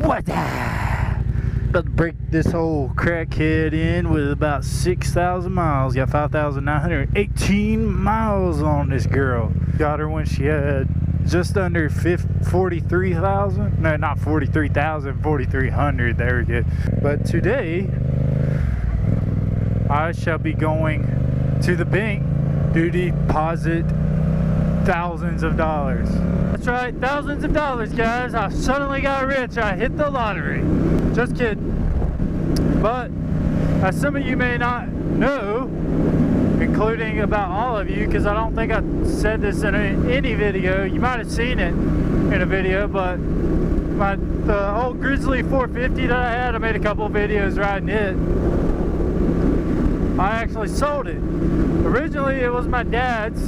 What the? About to break this whole crackhead in with about 6,000 miles. Got 5,918 miles on this girl. Got her when she had just under 43,000. No, not 43,000, 4,300. There we go. But today, I shall be going to the bank to deposit thousands of dollars. That's right, thousands of dollars, guys. I suddenly got rich. I hit the lottery. Just kidding. But as some of you may not know, including about all of you, because I don't think I said this in any video. You might have seen it in a video, but the old Grizzly 450 that I had, I made a couple of videos riding it. I actually sold it. Originally it was my dad's,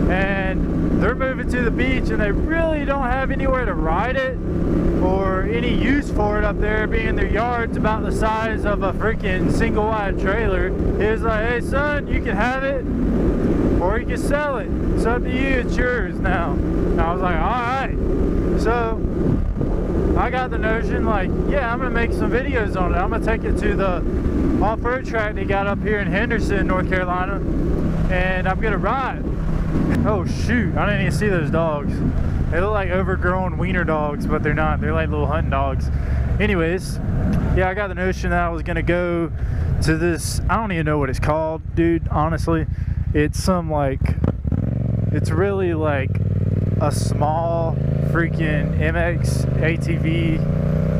and they're moving to the beach and they really don't have anywhere to ride it or any use for it up there, being their yard's about the size of a freaking single wide trailer. He was like, hey son, you can have it or you can sell it. It's up to you, it's yours now. And I was like, alright. So I got the notion, like, yeah, I'm gonna make some videos on it. I'm gonna take it to the off-road track they got up here in Henderson, North Carolina, and I'm gonna ride. Oh shoot, I didn't even see those dogs. They look like overgrown wiener dogs, but they're not. They're like little hunting dogs. Anyways, yeah, I got the notion that I was gonna go to this, I don't even know what it's called, dude, honestly. It's some like, it's really like a small freaking MX ATV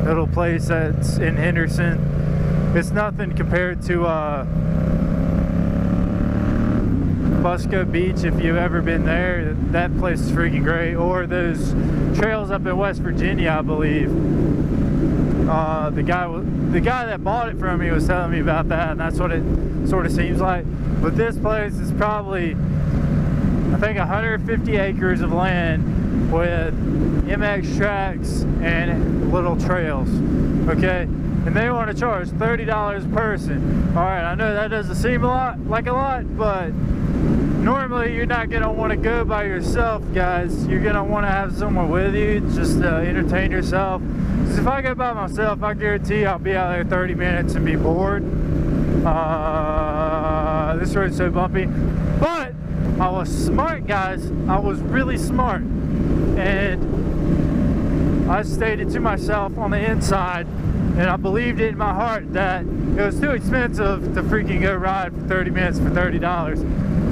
little place that's in Henderson. It's nothing compared to Busco Beach. If you've ever been there, that place is freaking great. Or those trails up in West Virginia, I believe. The guy that bought it from me was telling me about that, and that's what it sort of seems like. But this place is probably, I think, 150 acres of land with MX tracks and little trails. Okay, and they want to charge $30 a person. All right, I know that doesn't seem like a lot, but normally you're not gonna want to go by yourself, guys. You're gonna want to have someone with you just to entertain yourself. Because if I go by myself, I guarantee I'll be out there 30 minutes and be bored. This road's so bumpy, but I was smart, guys. I was really smart, and I stated to myself on the inside, and I believed it in my heart, that it was too expensive to freaking go ride for 30 minutes for $30.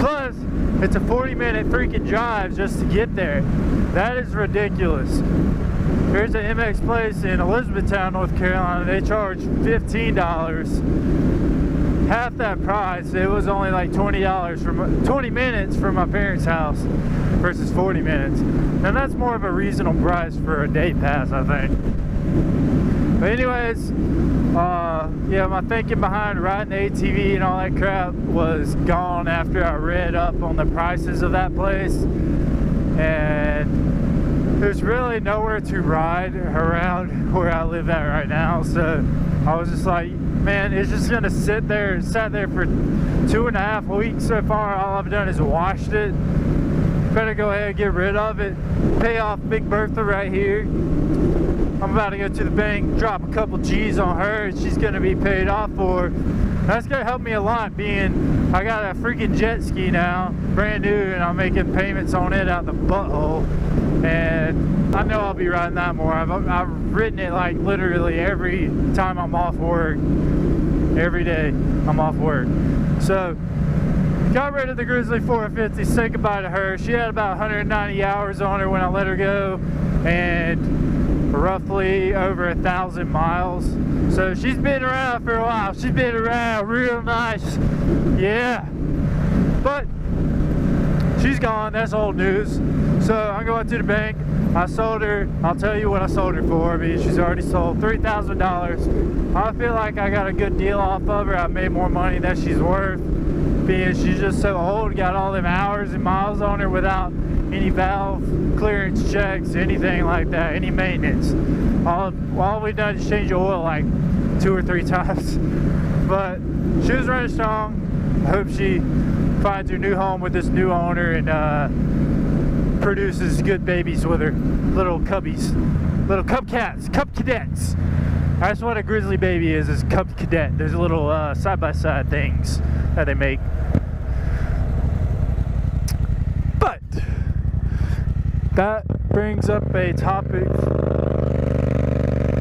Plus, it's a 40-minute freaking drive just to get there. That is ridiculous. Here's an MX place in Elizabethtown, North Carolina. They charge $15. Half that price. It was only like $20 for 20 minutes from my parents' house versus 40 minutes. Now that's more of a reasonable price for a day pass, I think. But anyways, yeah, my thinking behind riding the ATV and all that crap was gone after I read up on the prices of that place. And there's really nowhere to ride around where I live at right now. So I was just like, man, it's just gonna sat there for 2.5 weeks so far. All I've done is washed it. Better go ahead and get rid of it. Pay off Big Bertha right here. I'm about to go to the bank, drop a couple G's on her, and she's gonna be paid off for. That's gonna help me a lot, being I got a freaking jet ski now, brand new, and I'm making payments on it out the butthole. And I know I'll be riding that more. I've ridden it like literally every time I'm off work. Every day I'm off work. So got rid of the Grizzly 450, said goodbye to her. She had about 190 hours on her when I let her go, and roughly over 1,000 miles. So she's been around for a while. She's been around real nice. Yeah. But she's gone. That's old news. So I'm going to the bank. I sold her. I'll tell you what I sold her for. I mean, she's already sold $3,000. I feel like I got a good deal off of her. I made more money than she's worth, being she's just so old, got all them hours and miles on her without any valve clearance checks, anything like that, any maintenance. All we've done is change oil like 2 or 3 times. But she was running strong. I hope she finds her new home with this new owner and produces good babies with her, little cubbies. little Cub Cats, Cub Cadets. That's what a Grizzly Baby is Cub Cadet. There's little side-by-side things that they make. But that brings up a topic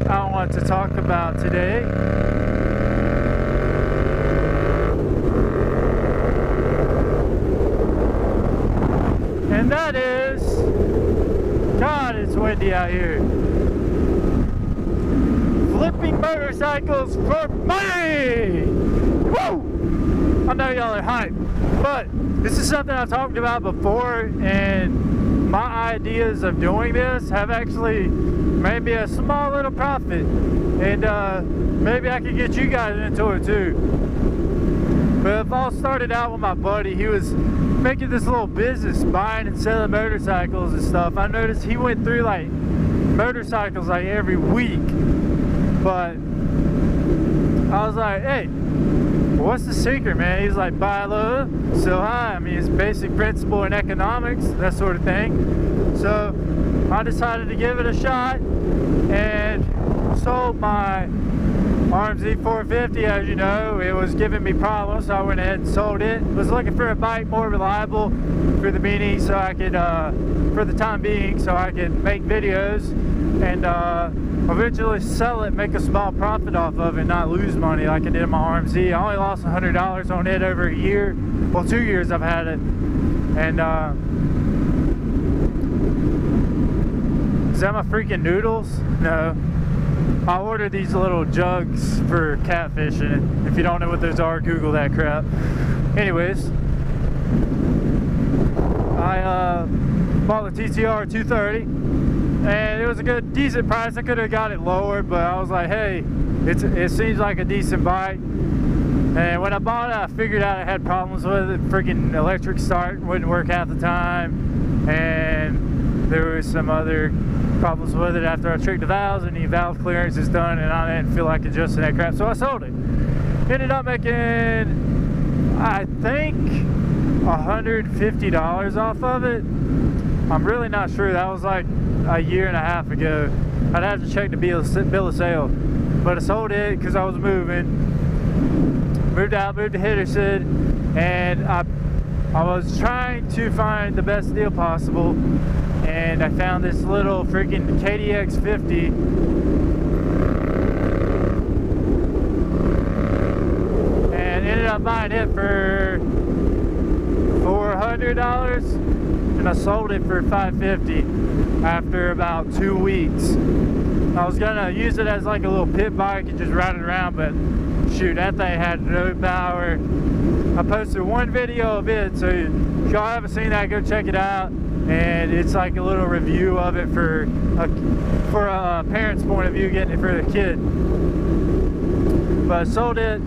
I want to talk about today. And that is, God, it's windy out here. Flipping motorcycles for money! Woo! I know y'all are hyped, but this is something I've talked about before, and my ideas of doing this have actually made me a small little profit, and maybe I could get you guys into it too. But it all started out with my buddy. He was making this little business, buying and selling motorcycles and stuff. I noticed he went through like motorcycles like every week, but I was like, hey, what's the secret, man? He's like, buy low, sell high. I mean, it's basic principle in economics, that sort of thing. So I decided to give it a shot and sold my RMZ 450. As you know, it was giving me problems, so I went ahead and sold it. Was looking for a bike more reliable for the meaning, so I could, for the time being, so I could make videos and eventually sell it, make a small profit off of it, not lose money like I did in my RMZ. I only lost $100 on it over a year. Well, 2 years I've had it. And is that my freaking noodles? No. I ordered these little jugs for catfishing. If you don't know what those are, Google that crap. Anyways, I bought the TTR 230, and it was a good, decent price. I could have got it lower, but I was like, hey, it seems like a decent bike. And when I bought it, I figured out I had problems with it. Freaking electric start wouldn't work half the time, and there was some other problems with it after I tricked the valves, and the valve clearance is done, and I didn't feel like adjusting that crap, so I sold it. Ended up making, I think, $150 off of it. I'm really not sure. That was like a year and a half ago. I'd have to check the bill of sale, but I sold it because I was moving. Moved out, moved to Henderson, and I was trying to find the best deal possible, and I found this little freaking KDX 50, and ended up buying it for $400, and I sold it for $550 after about 2 weeks. I was gonna use it as like a little pit bike and just ride it around, but shoot, that thing had no power. I posted one video of it, so if y'all haven't seen that, go check it out. And it's like a little review of it for a parent's point of view, getting it for the kid. But I sold it,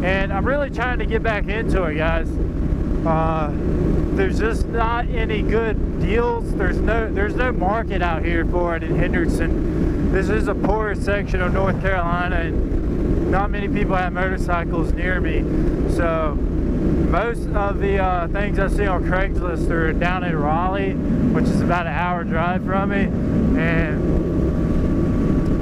and I'm really trying to get back into it, guys. There's just not any good deals. There's no market out here for it in Henderson. This is a poor section of North Carolina, and not many people have motorcycles near me. So most of the things I see on Craigslist are down in Raleigh, which is about an hour drive from me, and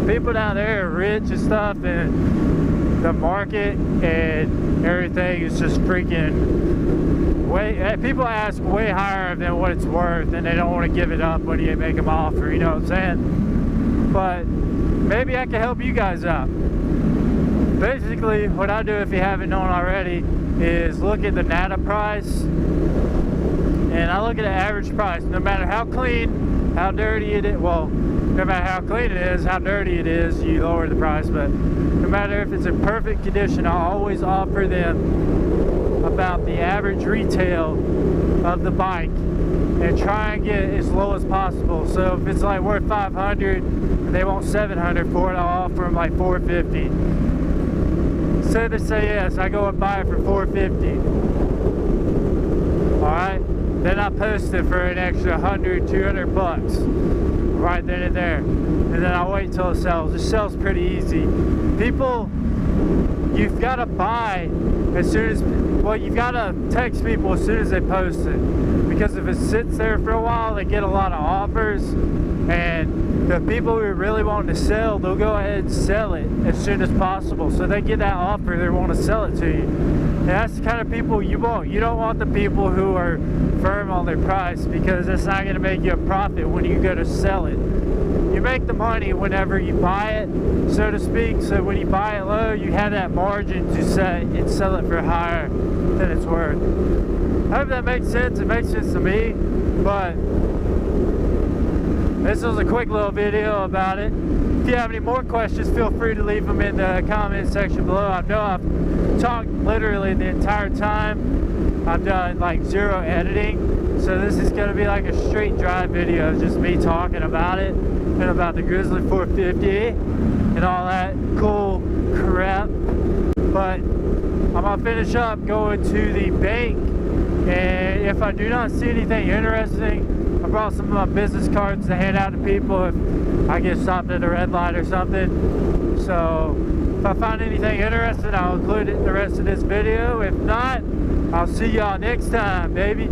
people down there are rich and stuff, and the market and everything is just freaking way, people ask way higher than what it's worth, and they don't want to give it up when you make them offer, you know what I'm saying? But maybe I can help you guys out. Basically, what I do, if you haven't known already, is look at the NADA price, and I look at the average price. No matter how clean, how dirty it is, well, no matter how clean it is, how dirty it is, you lower the price. But no matter if it's in perfect condition, I always offer them about the average retail of the bike and try and get as low as possible. So if it's like worth $500 and they want $700 for it, I'll offer them like $450. So they say yes, I go and buy it for $450. Alright, then I post it for an extra $100, $200 right then and there, and then I wait till it sells. It sells pretty easy. People, you've got to buy as soon as Well, you've got to text people as soon as they post it, because if it sits there for a while, they get a lot of offers, and the people who really want to sell, they'll go ahead and sell it as soon as possible. So they get that offer, they want to sell it to you. And that's the kind of people you want. You don't want the people who are firm on their price, because it's not going to make you a profit when you go to sell it. You make the money whenever you buy it, so to speak. So when you buy it low, you have that margin to set and sell it for higher than it's worth. I hope that makes sense. It makes sense to me, but this was a quick little video about it. If you have any more questions, feel free to leave them in the comment section below. I know I've talked literally the entire time. I've done like 0 editing, so this is going to be like a straight drive video of just me talking about it and about the Grizzly 450 and all that cool crap. But I'm going to finish up going to the bank, and if I do not see anything interesting, I brought some of my business cards to hand out to people if I get stopped at a red light or something. So if I find anything interesting, I'll include it in the rest of this video. If not, I'll see y'all next time, baby.